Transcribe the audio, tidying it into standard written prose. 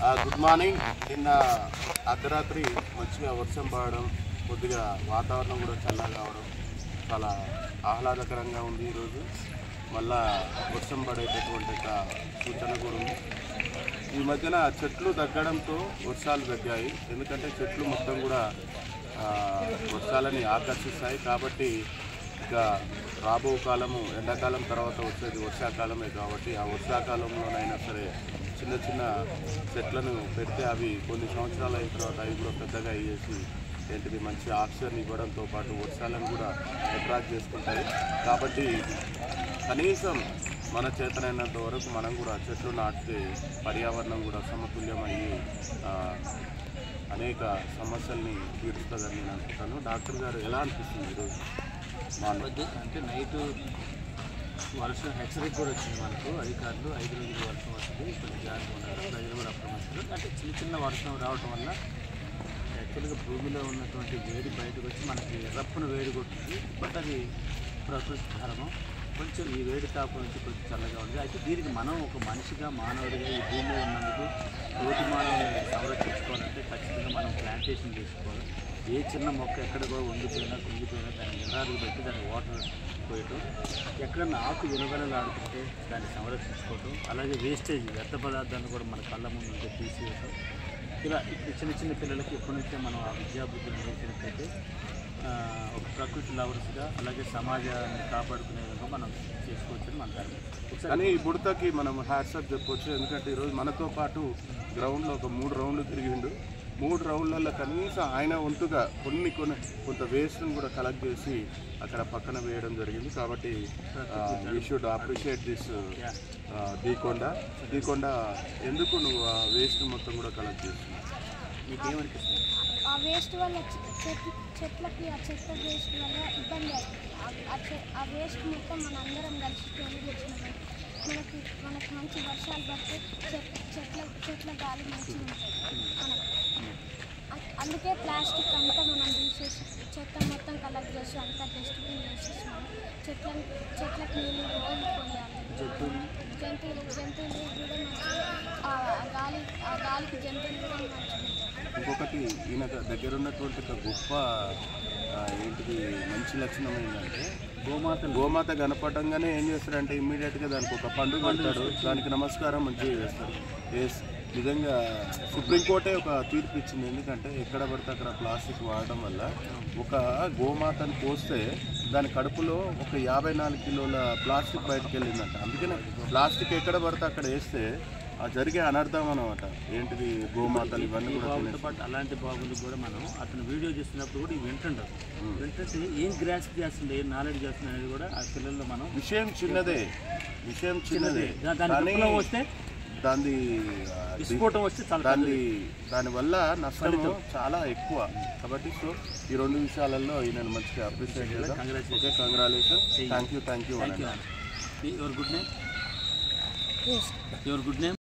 Good morning. నిన్న అర్ధరాత్రి మంచిగా వర్షం పడడం, కొద్దిగా వాతావరణం కూడా చల్లగా అవడం చాలా ఆహ్లాదకరంగా ఉంది. ఈరోజు మళ్ళా వర్షం పడేటటువంటి సూచన కూడా ఉంది. ఈ మధ్యన చెట్లు తగ్గడంతో వర్షాలు తగ్గాయి. ఎందుకంటే చెట్లు మొత్తం కూడా వర్షాలని ఆకర్షిస్తాయి. కాబట్టి ఇక రాబో కాలము ఎండాకాలం తర్వాత వచ్చేది వర్షాకాలమే. కాబట్టి ఆ వర్షాకాలంలోనైనా సరే చిన్న చిన్న చెట్లను పెడితే అవి కొన్ని సంవత్సరాలు అయిన తర్వాత అవి కూడా పెద్దగా అయ్యేసి ఏంటిది మంచి ఆక్సిజన్ ఇవ్వడంతో పాటు వర్షాలను కూడా అట్రాక్ట్ చేసుకుంటాయి. కాబట్టి కనీసం మన చేతనైనంత వరకు మనం కూడా చెట్లు నాటితే పర్యావరణం కూడా సమతుల్యమయ్యి అనేక సమస్యల్ని తీరుస్తుందని నేను అనుకుంటాను. డాక్టర్ గారు ఎలా అనిపిస్తుంది ఈరోజు? అంటే నైట్ వర్షం హెచ్చరిక కూడా వచ్చింది మనకు. అధికారులు 5 రోజులు వర్షం వస్తుంది, కొంచెం జాగ్రత్తగా ఉన్నారు, ప్రజలు కూడా అప్రమత్తులు. అంటే చిన్న వర్షం రావటం వల్ల యాక్చువల్గా భూమిలో ఉన్నటువంటి వేడి బయటకు వచ్చి మనకి రప్పున వేడి కొట్టింది. బట్ అది ప్రకృతి ధర్మం. కొంచెం ఈ వేడి తాపం నుంచి కొంచెం చల్లగా ఉంది. అయితే దీనికి మనం ఒక మనిషిగా మానవుడిగా ఈ భూమిలో ఉన్నందుకు తోటి మానవుని సంరక్షించుకోవాలంటే ఖచ్చితంగా మనం ప్లాంటేషన్ తీసుకోవాలి. ఏ చిన్న మొక్క ఎక్కడికో వంగిపోయినా కుంగిపోయినా దాన్ని నిరాలు పెట్టి దాన్ని వాటర్ పోయటం, ఎక్కడన్నా ఆకు విలువలాడుతుంటే దాన్ని సంరక్షించుకోవటం, అలాగే వేస్టేజ్ వ్యర్థ పదార్థాలను కూడా మన కళ్ళ ముందు ఉంటే తీసివేయటం. ఇలా ఇప్పుడు చిన్న పిల్లలకి ఎప్పటి నుంచే మనం ఆ విద్యాబుద్ధులు నేర్పినట్లయితే ఒక ప్రకృతి లవర్స్గా అలాగే సమాజాన్ని కాపాడుకునే విధంగా మనం చేసుకోవచ్చని మన ధర్మం. కానీ ఈ బుడతకి మనం హ్యాట్సాప్ చెప్పవచ్చు. ఎందుకంటే ఈరోజు మనతో పాటు గ్రౌండ్లో ఒక 3 రౌండ్లు తిరిగిండు. 3 రౌండ్లలో కనీసం ఆయన వంతుగా కొంత వేస్ట్ని కూడా కలెక్ట్ చేసి అక్కడ పక్కన వేయడం జరిగింది. కాబట్టి we should appreciate this Deekonda. ఎందుకు నువ్వు ఆ వేస్ట్ మొత్తం కూడా కలెక్ట్ చేస్తున్నావు? నీకేమనిపిస్తుంది? ఆ వేస్ట్ వల్ల చెట్లకి ఆ చెత్త వేస్ట్ వల్ల ఇబ్బంది అవుతుంది. ఆ వేస్ట్ మొత్తం మన అందరం కలిసి తొలగించినాము. మనకి మంచి వర్షాలు పడితే చెట్ల గాలి మంచిగా ఉంటుంది మనకు. అందుకే ప్లాస్టిక్ అంతా మనం తీసేసి చెత్త మొత్తం కలెక్ట్ చేసి అంతా డస్ట్బిన్ వేసేసినాము. చెట్లకు నీళ్ళు రోజు పోయాలి. జంతువులు కూడా మంచిగా ఆ గాలికి జంతువులు కూడా మంచిగా. ఇంకొకటి ఈయన దగ్గర ఉన్నటువంటి ఒక గొప్ప ఏంటిది మంచి లక్షణం ఏంటంటే గోమాత కనపడంగానే ఏం చేస్తారంటే ఇమ్మీడియట్గా దానికి ఒక పండు పెడతాడు, దానికి నమస్కారం మంచిగా చేస్తారు. నిజంగా సుప్రీంకోర్టే ఒక తీర్పు ఇచ్చింది. ఎందుకంటే ఎక్కడ పడితే అక్కడ ప్లాస్టిక్ వాడడం వల్ల ఒక గోమాతను పోస్తే దాని కడుపులో ఒక 54 కిలోల ప్లాస్టిక్ బయటకు వెళ్ళిందంట. అందుకనే ప్లాస్టిక్ ఎక్కడ పడితే అక్కడ వేస్తే జరిగే అనర్థం అనమాట. ఏంటిది గోమాతలు ఇవన్నీ కూడా పాటు అలాంటి బాగులు కూడా మనం అతను వీడియో చేస్తున్నప్పుడు కూడా వింటుంటారు. వింటే ఏం గ్రాస్ప్ చేస్తుంది, ఏం నాలెడ్జ్ చేస్తుంది అనేది కూడా ఆ పిల్లల్లో మనం విషయం చిన్నదే దాని వస్తే దాని విస్ఫోటం వస్తే దానివల్ల నష్టం చాలా ఎక్కువ. కాబట్టి సో ఈ 2 విషయాలలో ఈయన మంచిగా అప్రిషియేట్ చేద్దాం. Congratulation. Thank you. Your good name